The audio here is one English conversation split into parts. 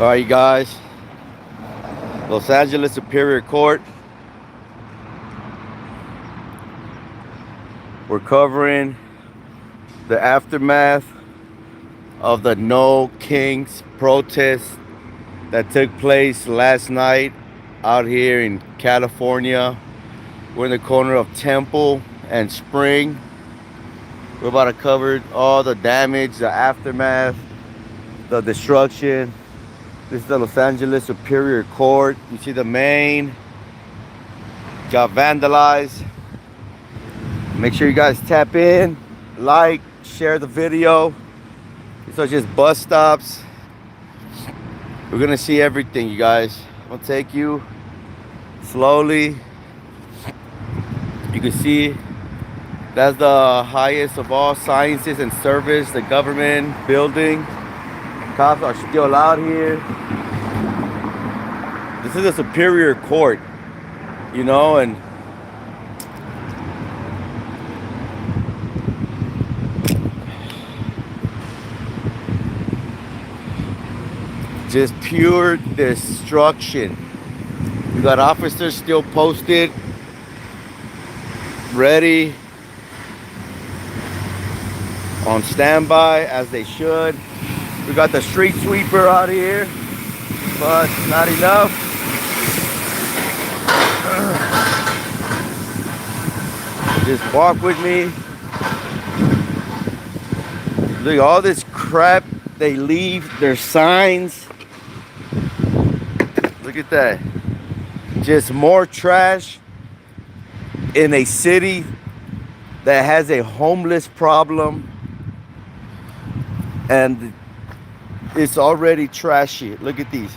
All right, you guys. Los Angeles Superior Court. We're covering the aftermath of the No Kings protest that took place last night out here in California. We're in the corner of Temple and Spring. We're about to cover all the damage, the aftermath, the destruction. This is the Los Angeles Superior Court. You see the main got vandalized. Make sure you guys tap in, like, share the video. These are just bus stops. We're gonna see everything, you guys. I'm gonna take you slowly. You can see that's the highest of all sciences and service, the government building. Cops are still out here. This is a Superior Court, you know, and just pure destruction. We got officers still posted, ready, on standby as they should. We got the street sweeper out here, but not enough. Just walk with me. Look, all this crap they leave, their signs. Look at that. Just more trash in a city that has a homeless problem, and it's already trashy. Look at these.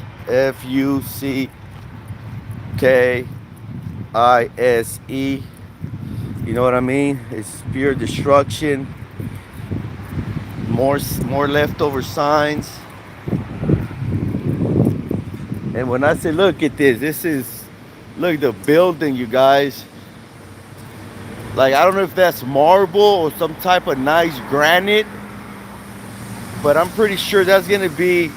Fuckise. You know what I mean? It's pure destruction. More leftover signs. And when I say look at this is, look, the building, you guys. Like, I don't know if that's marble or some type of nice granite, but I'm pretty sure that's gonna be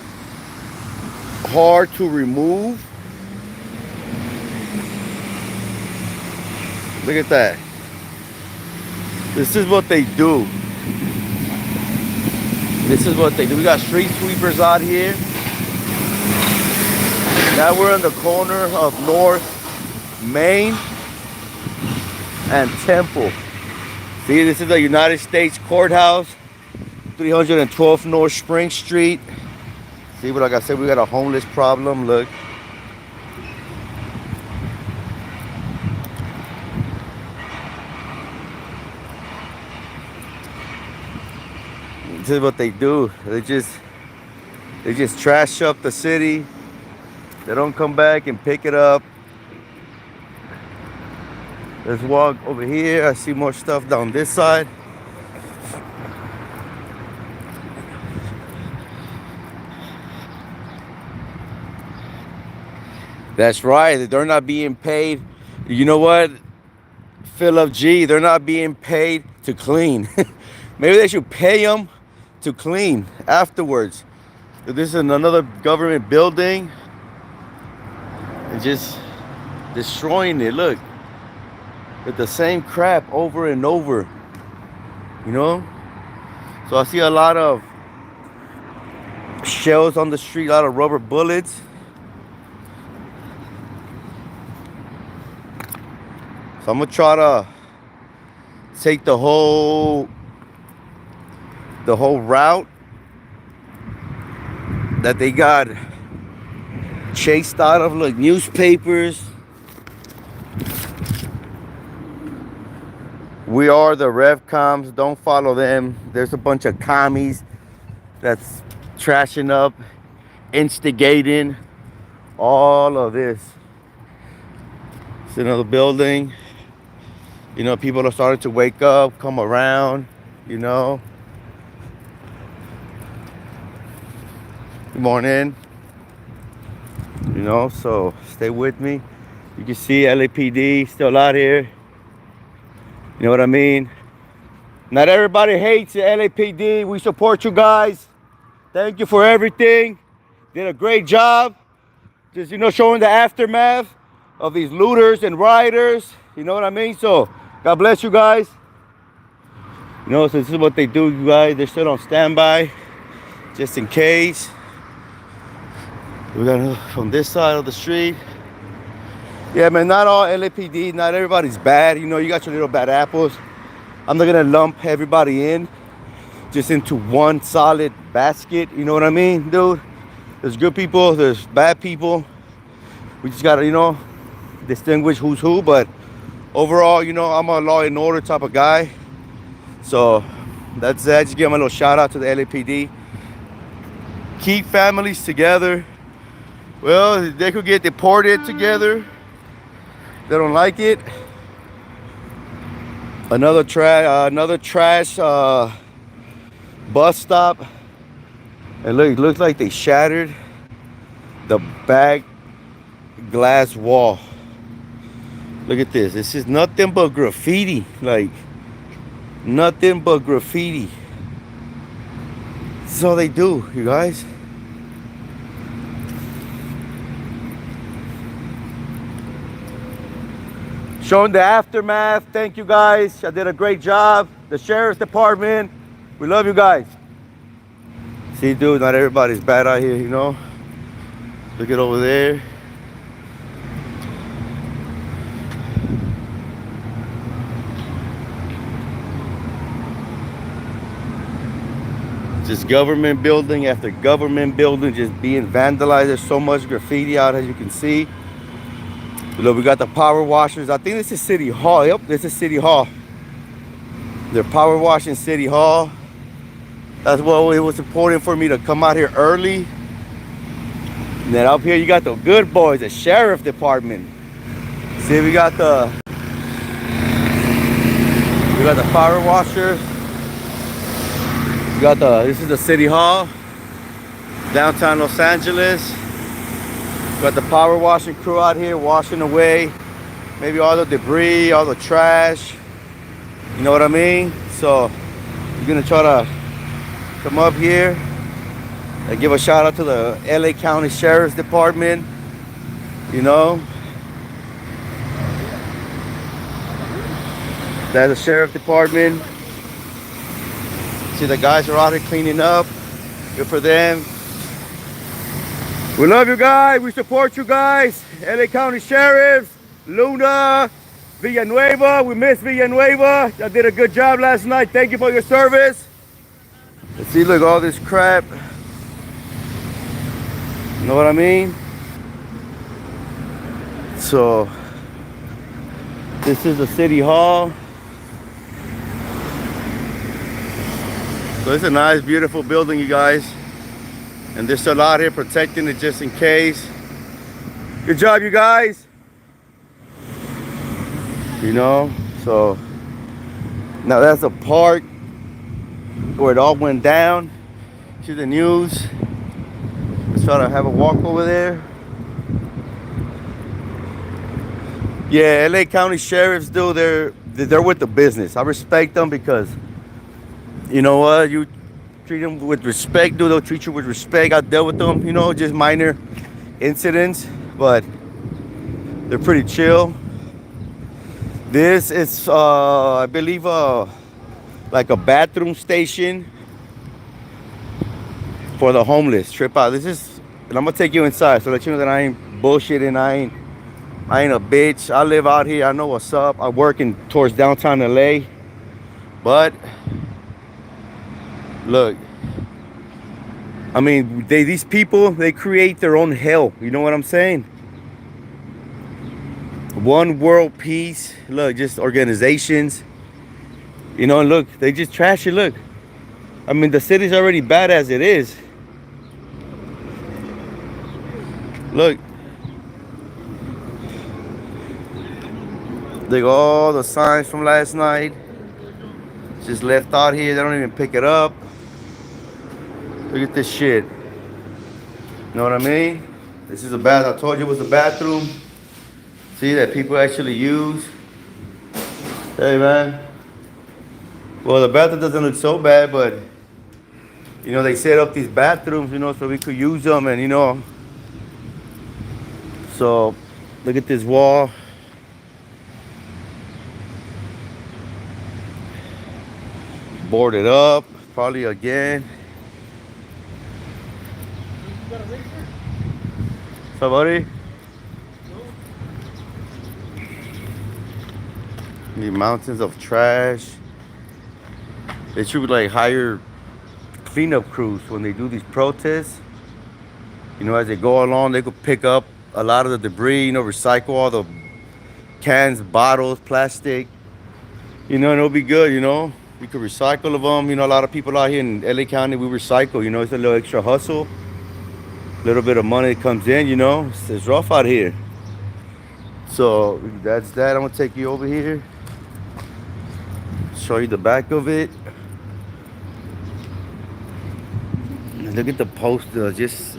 hard to remove. Look at that. This is what they do. This is what they do. We got street sweepers out here. Now we're in the corner of North Main and Temple. See, this is the United States Courthouse, 312 North Spring Street. See, but like I said, we got a homeless problem. Look. This is what they do. They just trash up the city. They don't come back and pick it up. Let's walk over here. I see more stuff down this side. That's right. They're not being paid. You know what? Philip G, they're not being paid to clean. Maybe they should pay them to clean afterwards. This is another government building. And just destroying it. Look, with the same crap over and over, you know. So I see a lot of shells on the street, a lot of rubber bullets. So I'm gonna try to take the whole route that they got chased out of. Look, newspapers. We are the RevComs. Don't follow them. There's a bunch of commies that's trashing up, instigating all of this. It's another building. You know, people are starting to wake up, come around, you know. Good morning. You know, so stay with me. You can see LAPD still out here. You know what I mean? Not everybody hates the LAPD. We support you guys. Thank you for everything. did a great job. Just, you know, showing the aftermath of these looters and rioters. You know what I mean? So, God bless you guys. You know, so this is what they do, you guys. They're still on standby, just in case. We got from this side of the street. Yeah, man, not all LAPD, not everybody's bad. You know, you got your little bad apples. I'm not gonna lump everybody in just into one solid basket. You know what I mean, dude? There's good people, there's bad people. We just gotta, you know, distinguish who's who. But overall, you know, I'm a law and order type of guy. So that's that. Just give them a little shout out to the LAPD. Keep families together. Well, they could get deported together. They don't like it. Another trash bus stop. And look, it looks like they shattered the back glass wall. Look at this. This is nothing but graffiti. Like, nothing but graffiti. This is all they do, you guys. Showing the aftermath. Thank you guys. I did a great job. The sheriff's department. We love you guys. See, dude, not everybody's bad out here, you know. Look at over there. Just government building after government building just being vandalized. There's so much graffiti out, as you can see. Look, we got the power washers. I think this is City Hall. Yep, this is City Hall. They're power washing City Hall. That's why it was important for me to come out here early. And then up here you got the good boys, the sheriff department. See, we got the power washers. We got this is the City Hall, downtown Los Angeles. We got the power washing crew out here washing away maybe all the debris, all the trash. You know what I mean? So we're gonna try to come up here and give a shout out to the LA County Sheriff's Department. You know, that's the Sheriff Department. See, the guys are out here cleaning up. Good for them. We love you guys. We support you guys. LA County Sheriffs, Luna, Villanueva. We miss Villanueva. Y'all did a good job last night. Thank you for your service. Let's see, look, all this crap. You know what I mean? So, this is the City Hall. So it's a nice, beautiful building, you guys. And they're still out here protecting it just in case. Good job, you guys. You know, so now that's a park where it all went down. See the news. Let's try to have a walk over there. Yeah, LA County Sheriffs, dude, they're with the business. I respect them because, you know what, you treat them with respect, dude. They'll treat you with respect. I dealt with them, you know, just minor incidents, but they're pretty chill. This is, I believe, like a bathroom station for the homeless. Trip out. This is, and I'm gonna take you inside so let you know that I ain't bullshitting. I ain't a bitch. I live out here. I know what's up. I'm working towards downtown LA, but look, I mean, these people, they create their own hell. You know what I'm saying? One world peace. Look, just organizations. You know, and look, they just trash it. Look, I mean, the city's already bad as it is. Look. They got all the signs from last night. Just left out here. They don't even pick it up. Look at this shit. You know what I mean? This is a bath. I told you it was a bathroom. See, that people actually use. Hey, man. Well, the bathroom doesn't look so bad, but You know, they set up these bathrooms, you know, so we could use them, and you know, so look at this wall. Boarded up, probably again. Somebody? The mountains of trash. They should like hire cleanup crews when they do these protests. You know, as they go along, they could pick up a lot of the debris, you know, recycle all the cans, bottles, plastic. You know, and it'll be good, you know. We could recycle of them. You know, a lot of people out here in LA County, we recycle. You know, it's a little extra hustle. A little bit of money comes in, you know. It's rough out here. So that's that. I'm going to take you over here. Show you the back of it. And look at the poster. Just...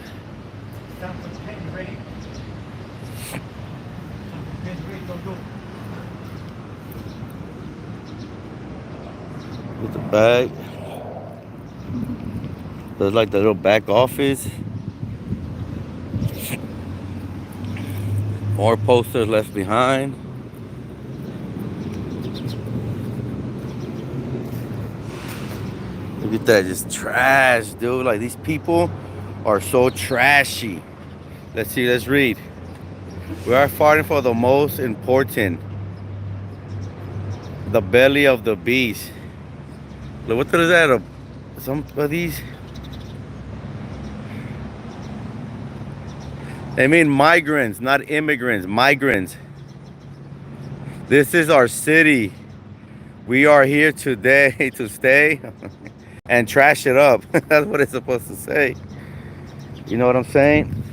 with the back. There's like the little back office. More posters left behind. Look at that, just trash, dude. Like, these people are so trashy. Let's see, let's read. We are fighting for the most important. The belly of the beast. Look, what is that? Some of these? They mean migrants, not immigrants. Migrants. This is our city. We are here today to stay and trash it up. That's what it's supposed to say. You know what I'm saying?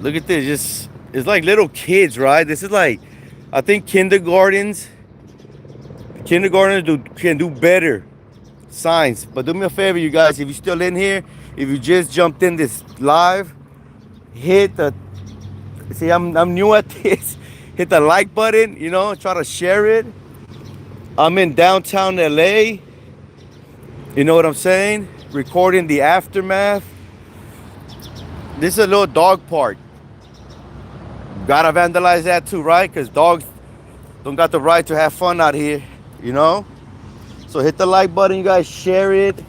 Look at this. Just, it's like little kids, right? This is like, I think kindergartens can do better signs. But do me a favor, you guys, if you're still in here, if you just jumped in this live, hit the, see, I'm new at this, hit the like button, you know, try to share it. I'm in downtown LA, you know what I'm saying, recording the aftermath. This is a little dog park. Gotta vandalize that too, right? Because dogs don't got the right to have fun out here, you know. So hit the like button, you guys, share it.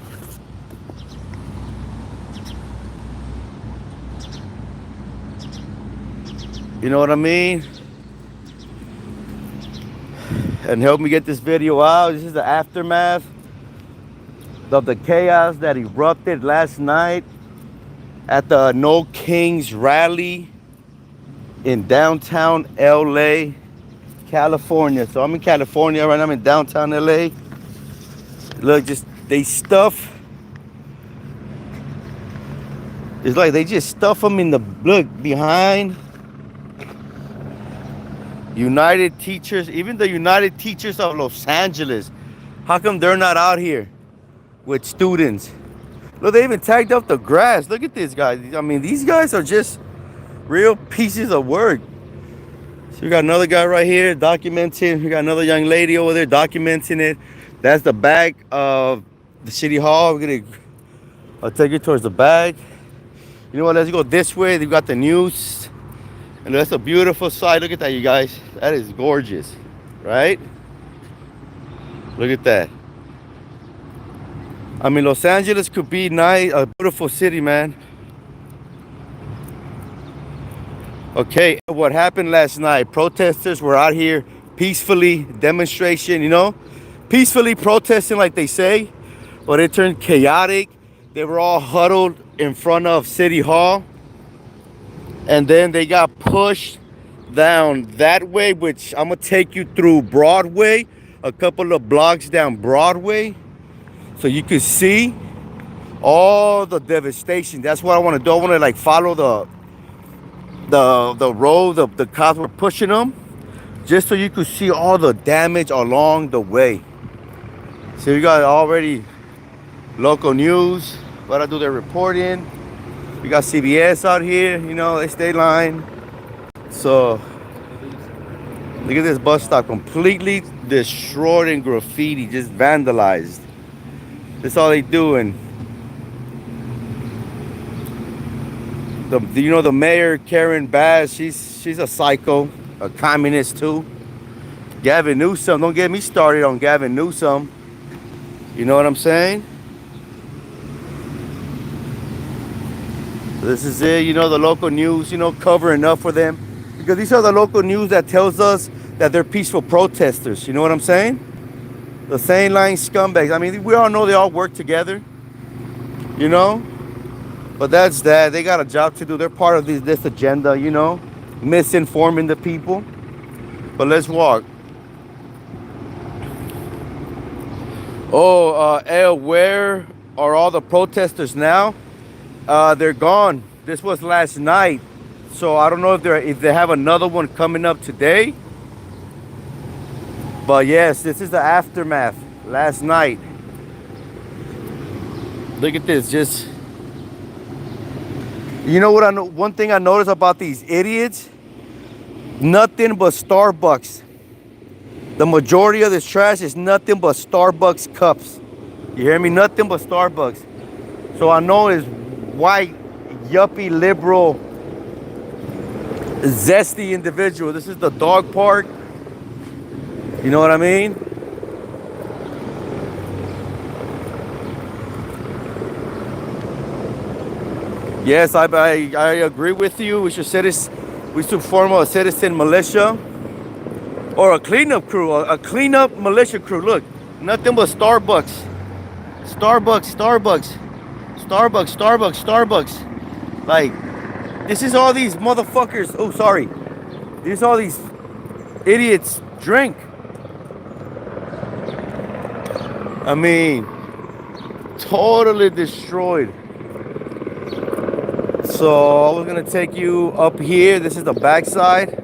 You know what I mean? And help me get this video out. This is the aftermath of the chaos that erupted last night at the No Kings rally in downtown LA, California. So I'm in California right now. I'm in downtown LA. Look, just they stuff. It's like they just stuff them in the, look, behind. United Teachers, even the United Teachers of Los Angeles. How come they're not out here with students? Look, they even tagged up the grass. Look at this, guys. I mean, these guys are just real pieces of work. So we got another guy right here documenting. We got another young lady over there documenting it. That's the back of the city hall. I'll take you towards the back. You know what? Let's go this way. They've got the news. And that's a beautiful sight. Look at that, you guys. That is gorgeous, right? Look at that. I mean, Los Angeles could be nice, a beautiful city, man. Okay, what happened last night? Protesters were out here peacefully, demonstration, you know, peacefully protesting like they say, but it turned chaotic. They were all huddled in front of City Hall. And then they got pushed down that way, which I'm going to take you through Broadway, a couple of blocks down Broadway, so you can see all the devastation. That's what I want to do. I want to like follow the road, the cops were pushing them, just so you could see all the damage along the way. So you got already local news, but I do their reporting. We got CBS out here, you know, they stay line. So Look at this bus stop, completely destroyed and graffiti, just vandalized. That's all they doing. The mayor Karen Bass, she's a psycho, a communist too. Gavin Newsom, don't get me started on Gavin Newsom. You know what I'm saying? This is it, the local news, covering up for them. Because these are the local news that tells us that they're peaceful protesters. You know what I'm saying? The same line scumbags. I mean, we all know they all work together. But that's that. They got a job to do. They're part of this agenda, misinforming the people. But let's walk. Oh, where are all the protesters now? They're gone. This was last night, so I don't know if they have another one coming up today. But yes, this is the aftermath. Last night. Look at this. Just one thing I noticed about these idiots. Nothing but Starbucks. The majority of this trash is nothing but Starbucks cups. You hear me? Nothing but Starbucks. So I know it's white, yuppie, liberal, zesty individual. This is the dog park. You know what I mean? Yes, I agree with you. We should form a citizen militia or a cleanup crew, a cleanup militia crew. Look, nothing but Starbucks. Starbucks. Like, this is all these motherfuckers. Oh, sorry. This is all these idiots drink. I mean, totally destroyed. So I was gonna take you up here. This is the backside.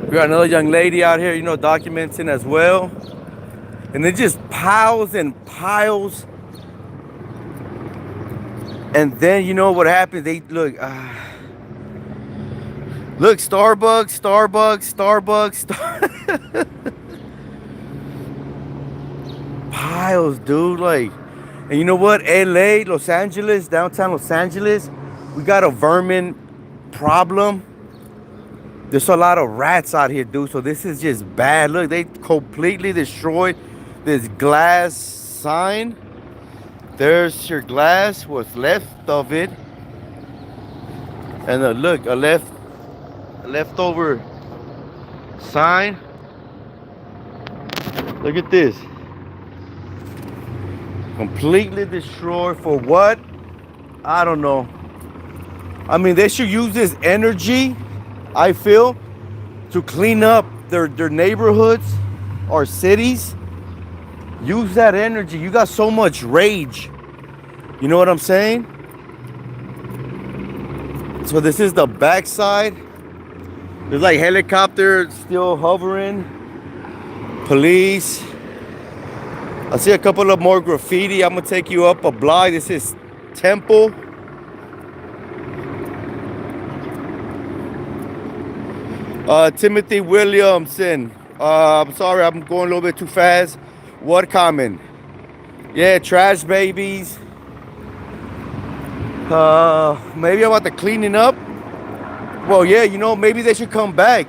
We got another young lady out here, documenting as well. And it just piles and piles. And then you know what happens? They look, Starbucks. Piles, dude. Like, and you know what? LA, Los Angeles, downtown Los Angeles, we got a vermin problem. There's a lot of rats out here, dude. So this is just bad. Look, they completely destroyed this glass sign. There's your glass, what's left of it. And look, a leftover sign. Look at this. Completely destroyed for what? I don't know. I mean, they should use this energy, I feel, to clean up their neighborhoods or cities. Use that energy. You got so much rage. You know what I'm saying? So this is the backside. There's like helicopters still hovering. Police. I see a couple of more graffiti. I'm gonna take you up a block. This is Temple. Timothy Williamson. I'm sorry, I'm going a little bit too fast. What comment? Yeah, trash babies. Maybe about the cleaning up. Well, yeah, maybe they should come back.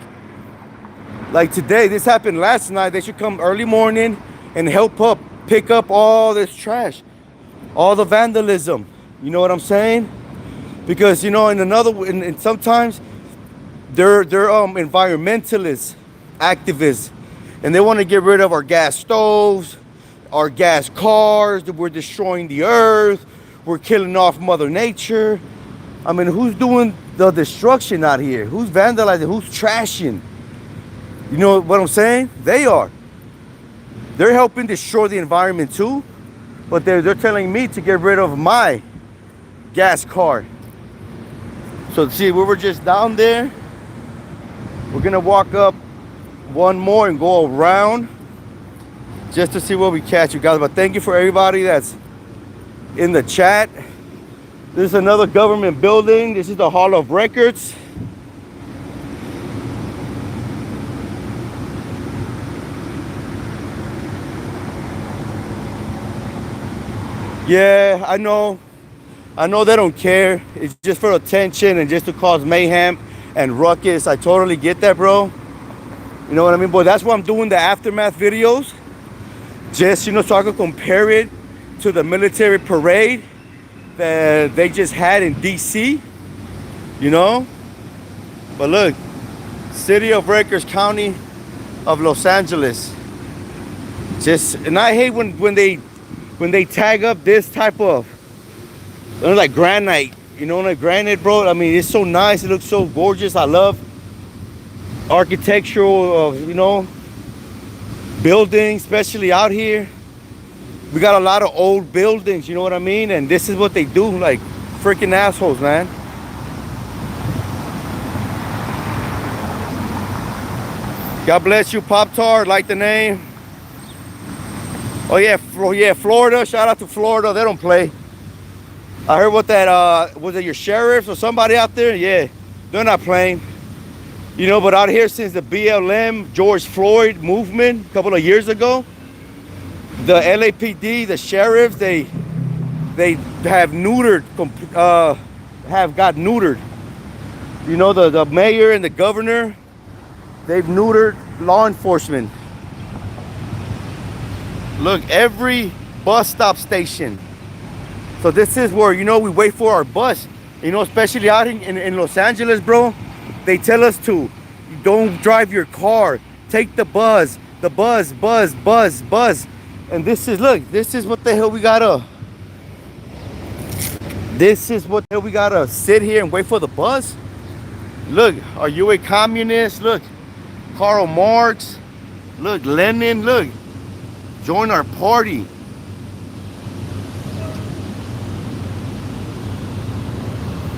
Like today, this happened last night. They should come early morning and help pick up all this trash, all the vandalism. You know what I'm saying? Because and sometimes they're environmentalists, activists, and they want to get rid of our gas stoves, our gas cars. That we're destroying the earth. We're killing off Mother Nature. I mean, who's doing the destruction out here? Who's vandalizing? Who's trashing? You know what I'm saying? They are. They're helping destroy the environment too, but they're telling me to get rid of my gas car. So see, we were just down there. We're gonna walk up one more and go around just to see what we catch, you guys. But thank you for everybody that's in the chat. This is another government building. This is the Hall of Records. Yeah, I know they don't care. It's just for attention and just to cause mayhem and ruckus. I totally get that, bro. You know what I mean? But that's why I'm doing the aftermath videos. Just, so I can compare it to the military parade that they just had in DC, But look, City of Records, County of Los Angeles. And I hate when they tag up this type of, like granite, like granite, bro. I mean, it's so nice. It looks so gorgeous. I love architectural, buildings, especially out here. We got a lot of old buildings, you know what I mean? And this is what they do, like freaking assholes, man. God bless you, Pop Tart. Like the name. Oh yeah, Florida. Shout out to Florida. They don't play. I heard what that was it your sheriffs or somebody out there? Yeah, they're not playing. But out here since the BLM George Floyd movement a couple of years ago, the LAPD, the sheriffs, they have got neutered. The mayor and the governor, they've neutered law enforcement. Look, every bus stop station. So this is where, we wait for our bus. Especially out in Los Angeles, bro. They tell us to don't drive your car. Take the bus. The bus. And this is what the hell we gotta. This is what the hell we gotta sit here and wait for the bus. Look, are you a communist? Look, Karl Marx. Look, Lenin. Look, join our party.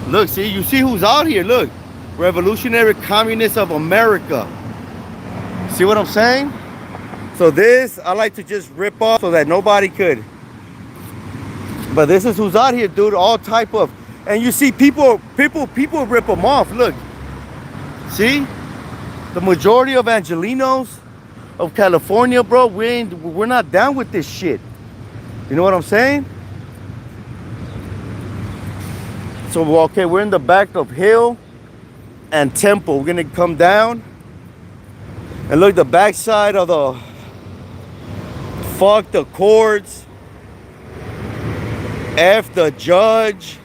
Look, you see who's out here. Look, Revolutionary Communists of America. See what I'm saying? So this, I like to just rip off so that nobody could. But this is who's out here, dude. All type of, and you see people rip them off. Look, see, the majority of Angelinos of California, bro, we're not down with this shit. You know what I'm saying? So okay, we're in the back of Hill and Temple. We're gonna come down and look the backside of the fuck the courts, F the judge.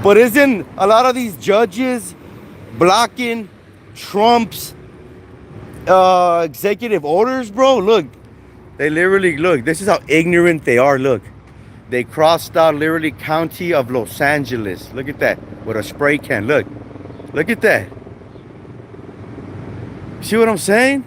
But isn't a lot of these judges blocking Trump's executive orders, bro? Look, they literally, look, this is how ignorant they are. Look, they crossed out literally County of Los Angeles. Look at that, with a spray can. Look at that. See what I'm saying?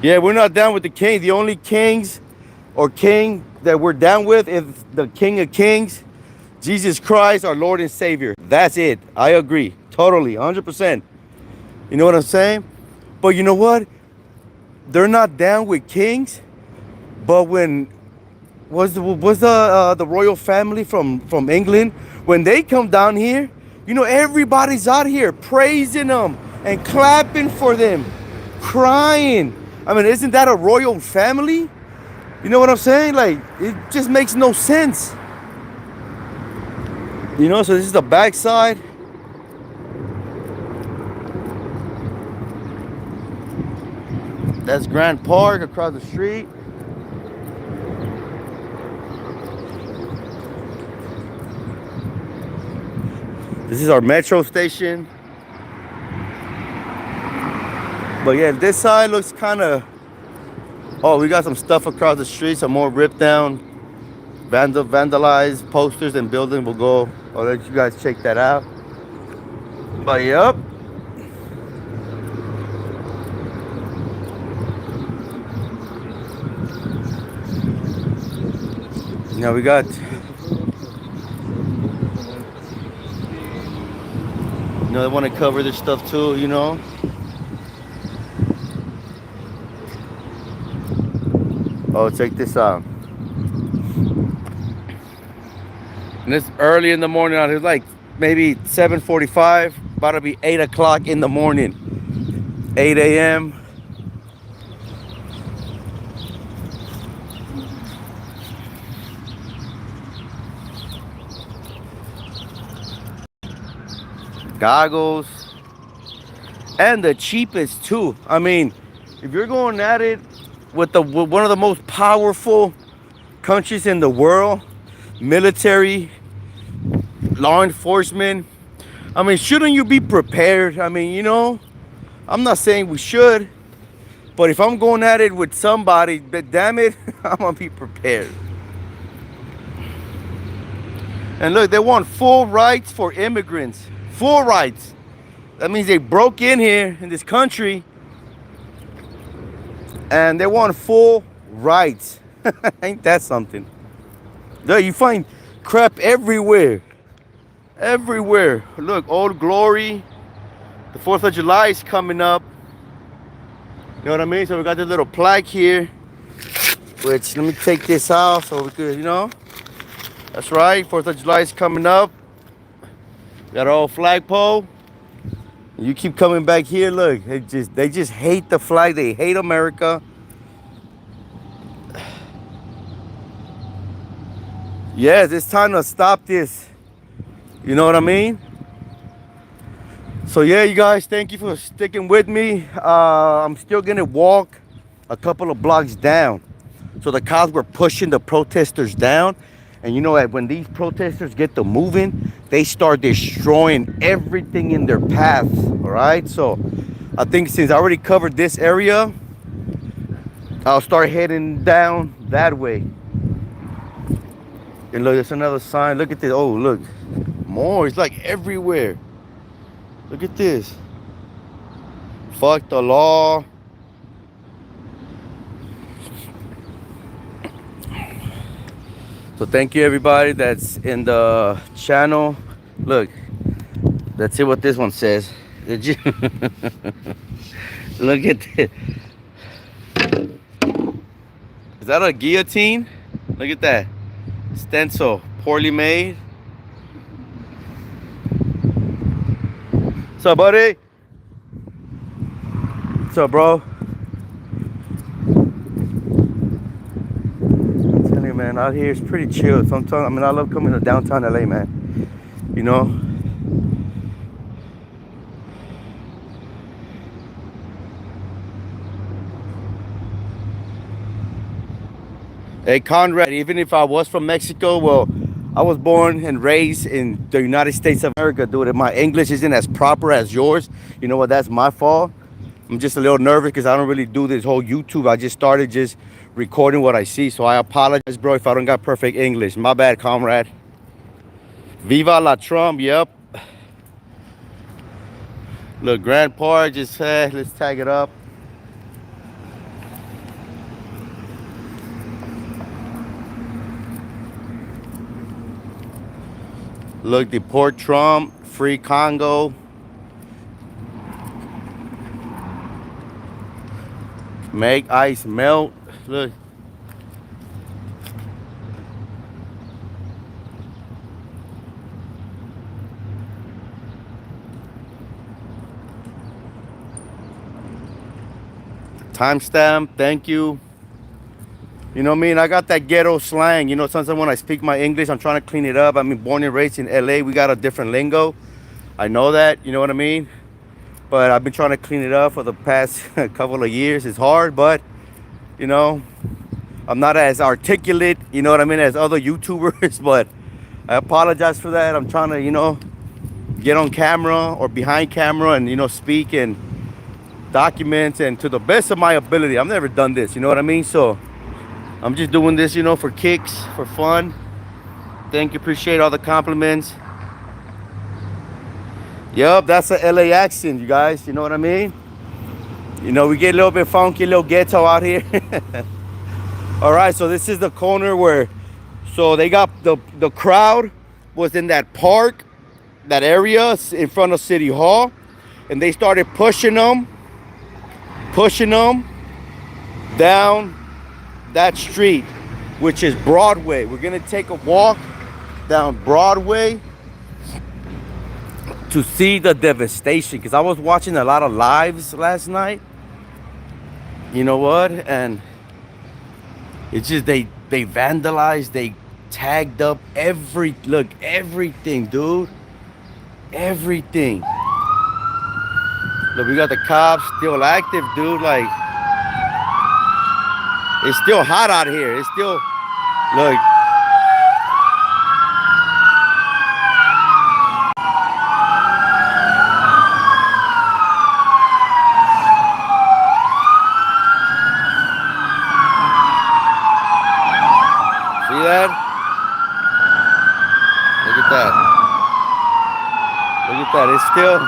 Yeah, we're not down with the king. The only kings or king that we're down with is the King of Kings, Jesus Christ, our Lord and Savior. That's it. I agree. Totally. 100%. You know what I'm saying? But you know what? They're not down with kings. But when was the royal family from England, when they come down here, everybody's out here praising them and clapping for them, crying. I mean, isn't that a royal family? You know what I'm saying? Like, it just makes no sense. So this is the backside. That's Grand Park across the street. This is our metro station. But yeah, this side looks kind of... Oh, we got some stuff across the street. Some more ripped down, vandalized posters and buildings. We'll go. I'll let you guys check that out. But yep. Now we got... they want to cover this stuff too, Oh, check this out. And it's early in the morning out here, like maybe 7:45, about to be 8 o'clock in the morning, 8 a.m. Goggles, and the cheapest too. I mean, if you're going at it with one of the most powerful countries in the world, military, law enforcement, I mean, shouldn't you be prepared? I mean, you know, I'm not saying we should, but if I'm going at it with somebody, but damn it, I'm gonna be prepared. And look, they want full rights for immigrants. Full rights. That means they broke in here in this country and they want full rights. Ain't that something? Look, you find crap everywhere. Everywhere. Look, Old Glory. The 4th of July is coming up. You know what I mean? So we got this little plaque here. Which, let me take this off so we could, you know. That's right, 4th of July is coming up. Got our old flagpole. You keep coming back here, look. They just hate the flag. They hate America. Yes, it's time to stop this. You know what I mean? So yeah, you guys, thank you for sticking with me. I'm still gonna walk a couple of blocks down. So the cops were pushing the protesters down. And you know that when these protesters get to moving, they start destroying everything in their path. All right. So I think since I already covered this area, I'll start heading down that way. And look, there's another sign. Look at this. Oh, look. More. It's like everywhere. Look at this. Fuck the law. So thank you everybody that's in the channel. Look, let's see what this one says. Did you look at this? Is that a guillotine? Look at that. Stencil, poorly made. What's up, buddy? What's up, bro? Man, out here it's pretty chill. Sometimes, I mean, I love coming to downtown LA, man. You know. Hey, Conrad, even if I was from Mexico, well, I was born and raised in the United States of America, dude. If my English isn't as proper as yours, you know what? That's my fault. I'm just a little nervous because I don't really do this whole YouTube. I just started just recording what I see. So I apologize, bro, if I don't got perfect English. My bad, comrade. Viva la Trump, yep. Look, Grand Park, just, let's tag it up. Look, deport Trump, free Congo. Make ice melt. Look. Timestamp, thank you. You know what I mean? I got that ghetto slang. You know, sometimes when I speak my English, I'm trying to clean it up. I mean, born and raised in LA, we got a different lingo. I know that, you know what I mean? But I've been trying to clean it up for the past couple of years. It's hard, but, you know, I'm not as articulate, you know what I mean, as other YouTubers. But I apologize for that. I'm trying to, you know, get on camera or behind camera and, you know, speak and document and to the best of my ability. I've never done this, you know what I mean? So I'm just doing this, you know, for kicks, for fun. Thank you, appreciate all the compliments. Yup, that's a LA accent, you guys, you know what I mean? You know, we get a little bit funky, a little ghetto out here. All right, so this is the corner where, so they got the crowd was in that park, that area in front of City Hall, and they started pushing them down that street, which is Broadway. We're gonna take a walk down Broadway to see the devastation, because I was watching a lot of lives last night. You know what? And it's just they vandalized, they tagged up everything, dude. Everything. Look, we got the cops still active, dude. Like, it's still hot out here. It's still, look. See that? Look at that. Look at that. It's still.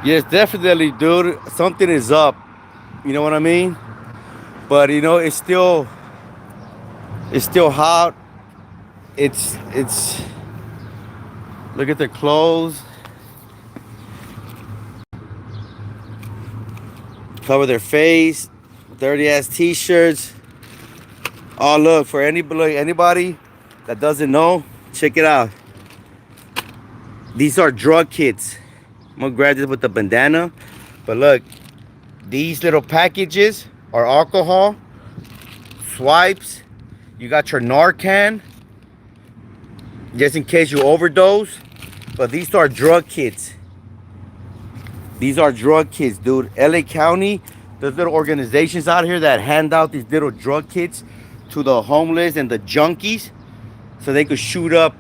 Yes, definitely, dude. Something is up. You know what I mean? But you know, it's still hot. It's look at their clothes. Cover their face, dirty ass t-shirts. Oh, look, for anybody that doesn't know, check it out. These are drug kits. I'm gonna grab this with the bandana, but look, these little packages are alcohol, swipes. You got your Narcan, just in case you overdose. But these are drug kits. These are drug kits, dude. LA County, there's little organizations out here that hand out these little drug kits to the homeless and the junkies so they could shoot up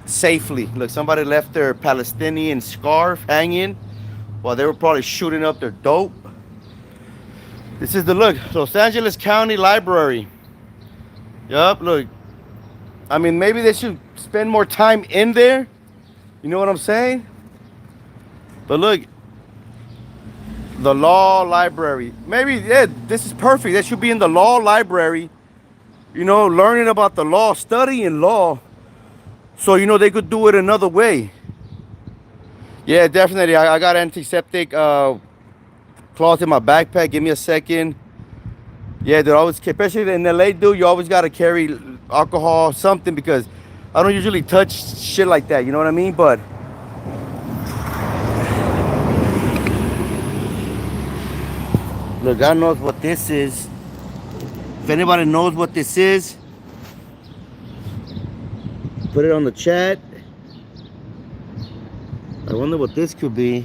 safely. Look, somebody left their Palestinian scarf hanging while they were probably shooting up their dope. This is the look, Los Angeles County Library. Yup, look. I mean, maybe they should spend more time in there. You know what I'm saying? But look, the law library. Maybe, yeah, this is perfect. They should be in the law library, you know, learning about the law, studying law. So, you know, they could do it another way. Yeah, definitely. I got antiseptic cloth in my backpack. Give me a second. Yeah, dude, always, especially in LA, dude, you always got to carry alcohol, something, because I don't usually touch shit like that. You know what I mean? But look, God knows what this is. If anybody knows what this is, put it on the chat. I wonder what this could be.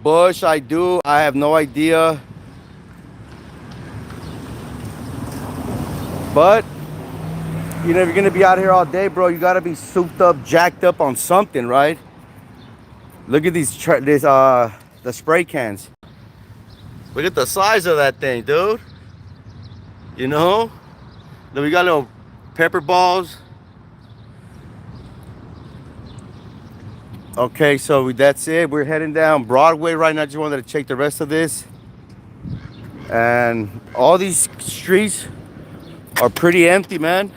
Bush, I have no idea. But you know, if you're gonna be out here all day, bro, you gotta be souped up, jacked up on something, right? Look at the spray cans. Look at the size of that thing, dude. You know? Then we got little pepper balls. Okay, so that's it. We're heading down Broadway right now. Just wanted to check the rest of this. And all these streets are pretty empty, man.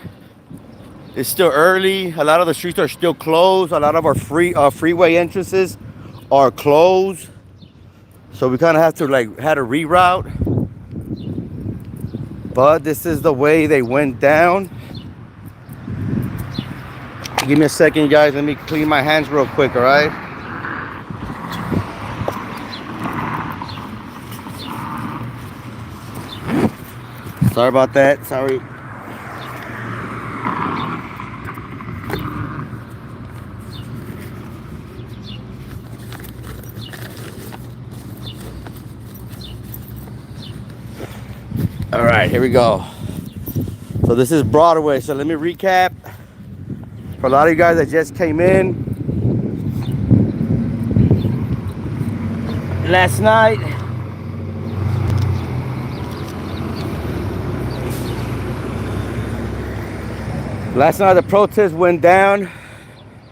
It's still early. A lot of the streets are still closed. A lot of our freeway entrances are closed. So we kind of have to had to reroute. But this is the way they went down. Give me a second, guys. Let me clean my hands real quick, all right? Sorry about that. Sorry. All right, here we go. So this is Broadway. So let me recap. For a lot of you guys that just came in, last night Last night the protest went down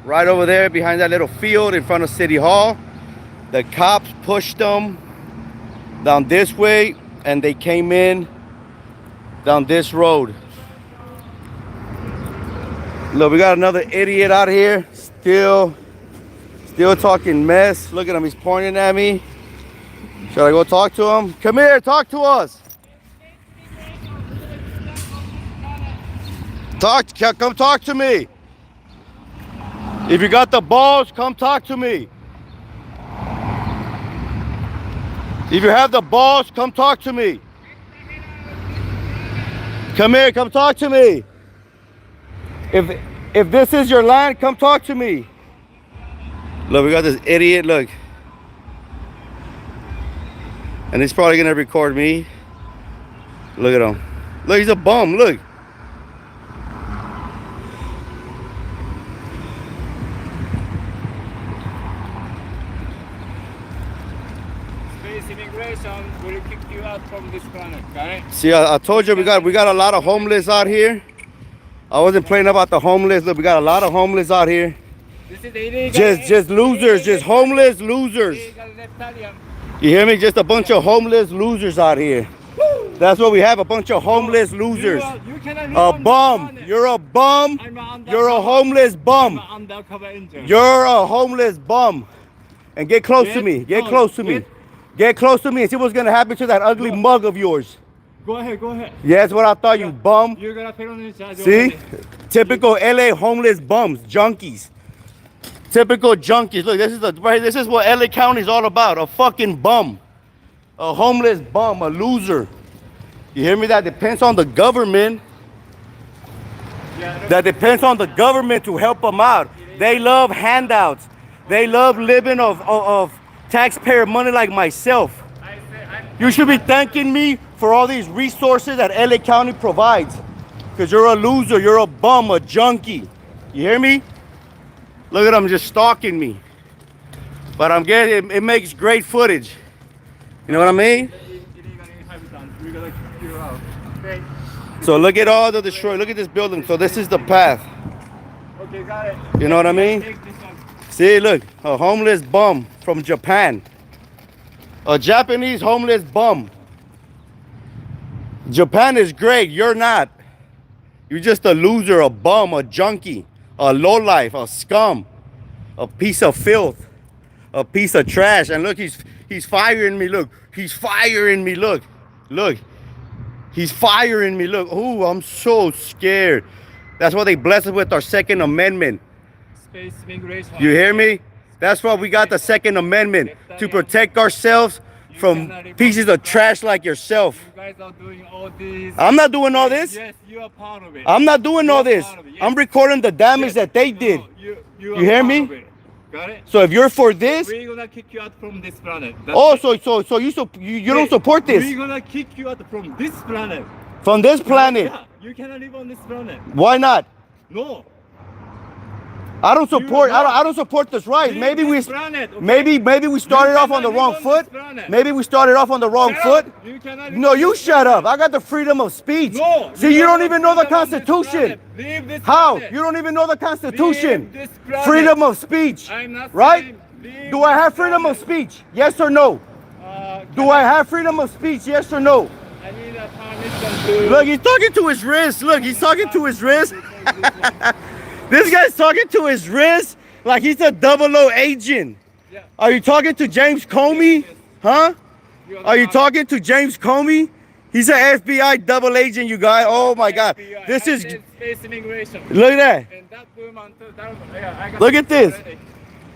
right over there behind that little field in front of City Hall. The cops pushed them down this way and they came in down this road. Look, we got another idiot out here still talking mess. Look at him, he's pointing at me. Should I go talk to him? Come here, talk to us. Come talk to me. If you got the balls, come talk to me. If you have the balls, come talk to me. Come here, come talk to me. If this is your land, come talk to me. Look, we got this idiot, look. And he's probably gonna record me. Look at him. Look, he's a bum, look. Immigration will kick you out from this planet, got it? See, I told you we got a lot of homeless out here. I wasn't playing about the homeless. Look, we got a lot of homeless out here. This is illegal. Just losers, just homeless losers. You hear me? Just a bunch of homeless losers out here. That's what we have, a bunch of homeless losers. A bum. You're a bum. You're a homeless bum. You're a homeless bum. And get close to me. Get close to me. Get close to me and see what's gonna happen to that ugly mug of yours. Go ahead, go ahead. Yeah, that's what I thought, you bum. You're gonna pay on this. See? Typical LA homeless bums, junkies. Typical junkies. Look, this is what LA County is all about. A fucking bum. A homeless bum, a loser. You hear me? That depends on the government. That depends on the government to help them out. They love handouts. They love living of taxpayer money like myself. You should be thanking me for all these resources that LA County provides. Because you're a loser, you're a bum, a junkie. You hear me? Look at them just stalking me. But I'm getting, it makes great footage. You know what I mean? So look at all the destroyed, look at this building. So this is the path. Okay, got it. You know what I mean? See, look, a homeless bum from Japan. A Japanese homeless bum. Japan is great, you're not. You're just a loser, a bum, a junkie, a lowlife, a scum, a piece of filth, a piece of trash. And look, he's firing me, look. He's firing me, look. Look. He's firing me, look. Ooh, I'm so scared. That's why they bless us with our Second Amendment. Space immigration. You hear me? That's why we got the Second Amendment, to protect ourselves from pieces of trash like yourself. You guys are doing all this. I'm not doing all this. Yes, you are part of it. I'm not doing all this. I'm recording the damage that they did. You hear me? Got it? So if you're for this, we're gonna kick you out from this planet. oh, so you don't support this? We're gonna kick you out from this planet. From this planet? Yeah, you cannot live on this planet. Why not? No. I don't support. I don't support this right. Maybe we started off on the wrong foot. Maybe we started off on the wrong foot. No, you shut up. I got the freedom of speech. No, see, you don't even know the Constitution. How? Planet. You don't even know the Constitution. Freedom of speech. I'm not right? saying Do I have freedom of speech? Yes or no? Do I have freedom of speech? Yes or no? I need a permission to... Look, he's talking to his wrist. Look, he's talking to his wrist. This guy's talking to his wrist like he's a 00 agent. Yeah. Are you talking to James Comey? Huh? Are you talking to James Comey? He's an FBI double agent, you guys. Oh my God. This is... Space immigration. Look at that. And that woman too, yeah, look at this.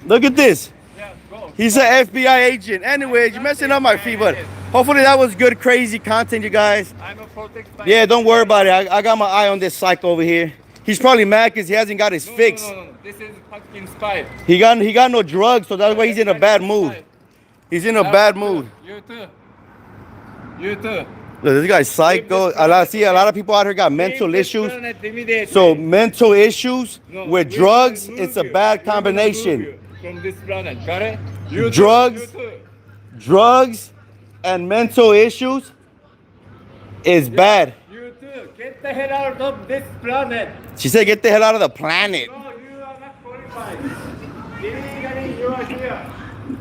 Look at this. Yeah, go. He's an FBI agent. Anyways, you're messing up my feet, but hopefully that was good, crazy content, you guys. I'm a protected. Yeah, don't worry about it. I got my eye on this psycho over here. He's probably mad because he hasn't got his fix. No. This is fucking spy. He got no drugs, so that's why he's in a bad mood. He's in a bad mood. You too. You too. Look, this guy's psycho. A lot of people out here got mental issues. So mental issues with drugs, it's a bad combination. From this planet, got it? Drugs and mental issues is bad. You too. Get the hell out of this planet. She said, get the hell out of the planet. No, you are not qualified. Illegally, you are here.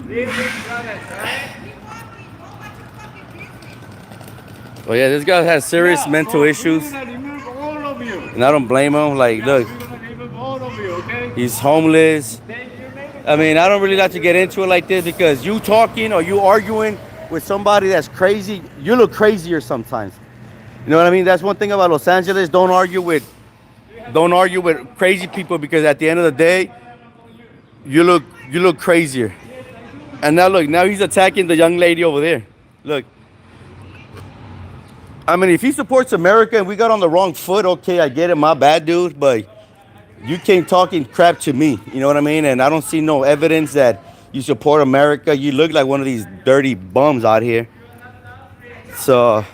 Leave this planet, right? Oh yeah, this guy has serious Yeah, mental so issues. we're gonna remove all of you. And I don't blame him. Like, Yeah, look, we're gonna remove all of you, okay? he's homeless. Thank you, ladies. I mean, I don't really like to get into it like this because you talking or you arguing with somebody that's crazy, you look crazier sometimes. You know what I mean? That's one thing about Los Angeles. Don't argue with crazy people because at the end of the day, you look crazier. And now look, now he's attacking the young lady over there. Look. I mean, if he supports America and we got on the wrong foot, okay, I get it, my bad, dude, but you came talking crap to me, you know what I mean? And I don't see no evidence that you support America. You look like one of these dirty bums out here. So,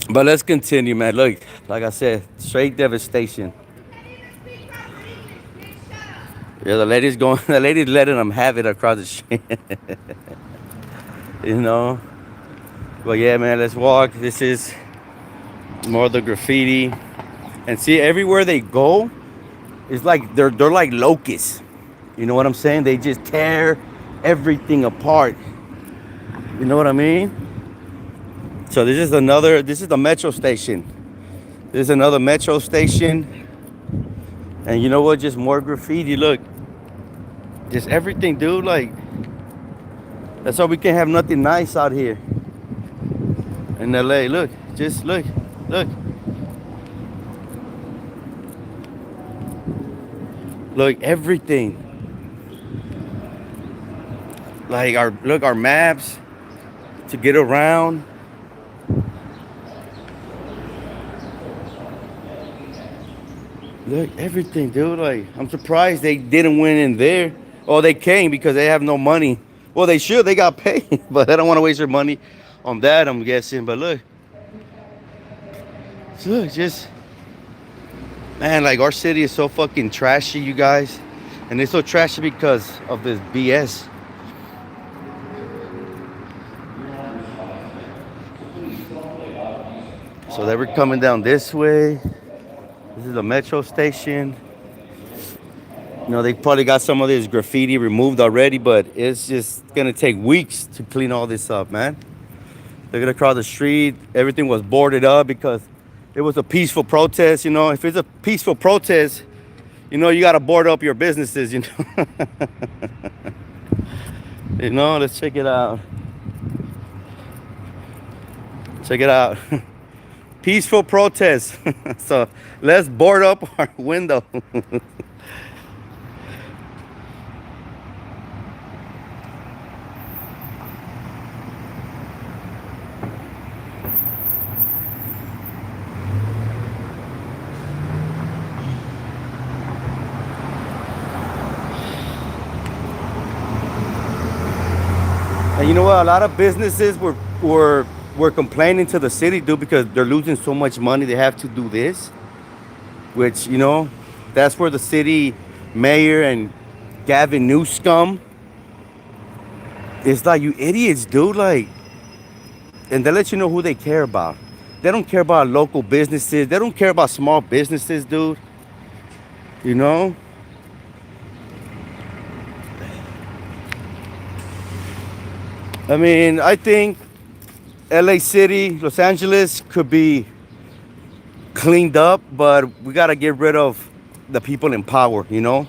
but let's continue, man. Look, like I said, straight devastation. Yeah, the lady's letting them have it across the street. You know? But yeah, man, let's walk. This is more of the graffiti. And see, everywhere they go, it's like they're like locusts. You know what I'm saying? They just tear everything apart. You know what I mean? So this is the metro station. This is another metro station. And you know what? Just more graffiti. Look. Just everything, dude. Like, that's why we can't have nothing nice out here in LA. Look, just look. Look, everything. Like our maps to get around. Look, everything, dude. Like, I'm surprised they didn't win in there. Oh, they came because they have no money. Well, they should. They got paid, but they don't want to waste their money on that, I'm guessing. But look, just man, like our city is so fucking trashy, you guys, and it's so trashy because of this BS. So they were coming down this way. This is a metro station. You know, they probably got some of this graffiti removed already, but it's just gonna take weeks to clean all this up, man. They're gonna cross the street. Everything was boarded up because it was a peaceful protest. You know, if it's a peaceful protest, you know, you gotta board up your businesses, you know. You know, let's check it out. Check it out. Peaceful protest. So let's board up our window. And you know what? A lot of businesses were complaining to the city, dude, because they're losing so much money. They have to do this, which, you know, that's where the city mayor and Gavin Newsom, it's like, you idiots, dude. Like, and they let you know who they care about. They don't care about local businesses. They don't care about small businesses, dude. You know? I mean, I think LA City, Los Angeles could be cleaned up, but we got to get rid of the people in power, you know?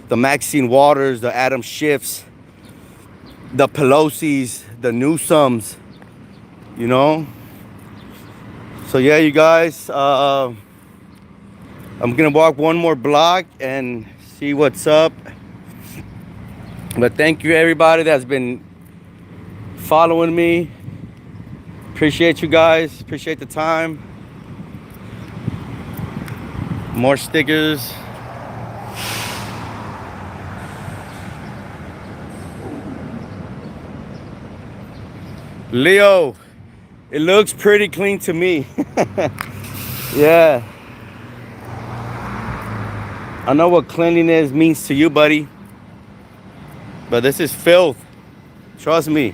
The Maxine Waters, the Adam Schiffs, the Pelosi's, the Newsoms, you know? So yeah, you guys, I'm gonna walk one more block and see what's up. But thank you everybody that's been following me. Appreciate you guys. Appreciate the time. More stickers. Leo, it looks pretty clean to me. Yeah. I know what cleanliness means to you, buddy. But this is filth. Trust me.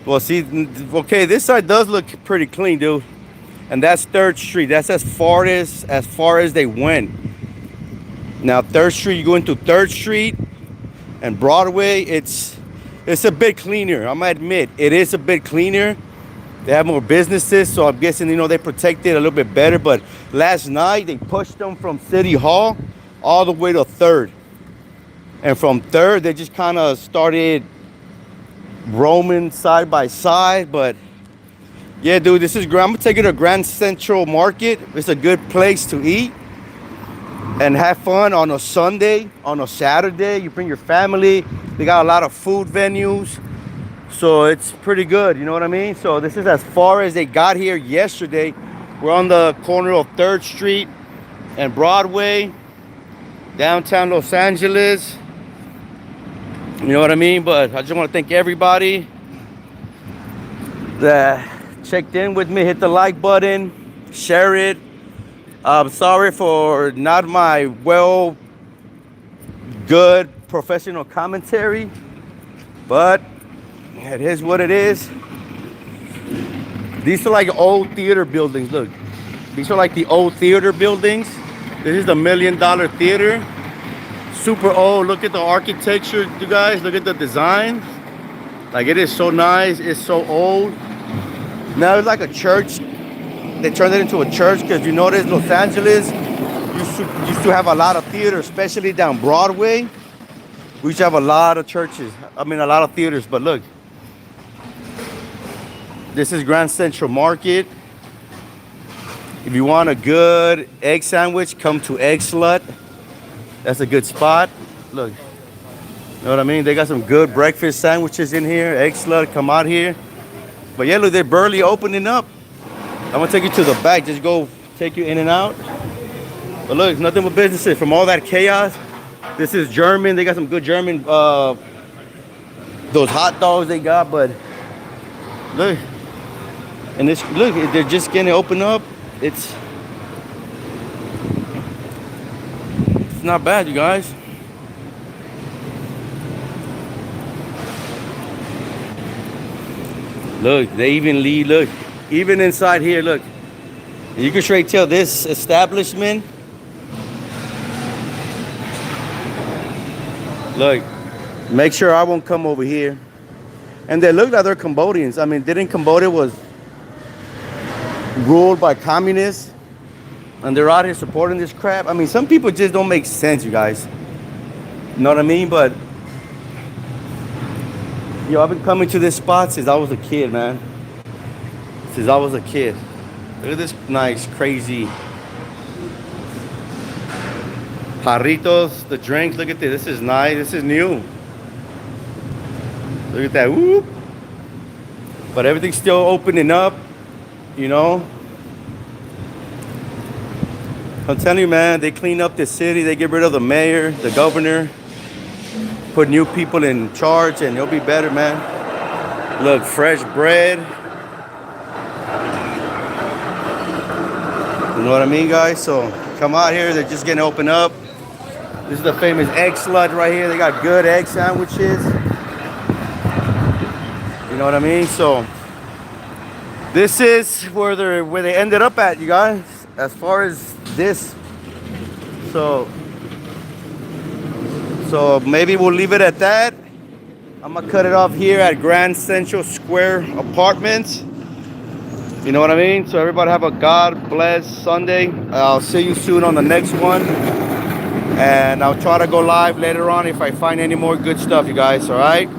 Well, see, okay, this side does look pretty clean, dude. and that's 3rd Street. That's as far as they went. Now 3rd Street, you go into 3rd Street and Broadway. It's a bit cleaner. I'm gonna admit it is a bit cleaner. They have more businesses, so I'm guessing they protect it a little bit better. But last night they pushed them from City Hall all the way to 3rd, and from 3rd they just kind of started roaming side by side. But yeah, dude, I'm gonna take you to Grand Central Market. It's a good place to eat and have fun on a Sunday, on a Saturday. You bring your family. They got a lot of food venues, so it's pretty good. You know what I mean? So this is as far as they got here yesterday. We're on the corner of 3rd Street and Broadway, downtown Los Angeles. You know what I mean? But I just want to thank everybody that checked in with me. Hit the like button, share it. I'm sorry for not my good professional commentary, but it is what it is. These are like old theater buildings. Look, these are like the old theater buildings. This is the $1 Million Theater. Super old. Look at the architecture, you guys. Look at the design. Like, it is so nice. It's so old. Now it's like a church. They turned it into a church because you notice Los Angeles used to have a lot of theater, especially down Broadway. We used to have a lot of churches. A lot of theaters. But look, this is Grand Central Market. If you want a good egg sandwich, come to Egg Slut. That's a good spot. Look, you know what I mean? They got some good breakfast sandwiches in here. Egg Slut, come out here. But yeah, look, they're barely opening up. I'm gonna take you to the back. Just go take you in and out. But look, it's nothing but businesses. From all that chaos, this is German. They got some good German, those hot dogs they got. But look, and they're just gonna open up. It's not bad, you guys. Look, they even leave. Look, even inside here, look. You can straight tell this establishment. Look, make sure I won't come over here. And they look like they're Cambodians. Didn't Cambodia was ruled by communists? And they're out here supporting this crap. Some people just don't make sense, you guys. You know what I mean? But I've been coming to this spot since I was a kid, man. Since I was a kid. Look at this nice, crazy jarritos, the drinks. Look at this. This is nice. This is new. Look at that. Whoop. But everything's still opening up, you know. I'm telling you, man, they clean up the city. They get rid of the mayor, the governor, put new people in charge, and it'll be better, man. Look, fresh bread. You know what I mean, guys? So come out here. They're just getting open up. This is the famous Egg Slut right here. They got good egg sandwiches. You know what I mean? So this is where they ended up at, you guys, as far as this. So maybe we'll leave it at that. I'm gonna cut it off here at Grand Central Square Apartments. You know what I mean? So everybody have a God bless Sunday. I'll see you soon on the next one. And I'll try to go live later on if I find any more good stuff, you guys. All right?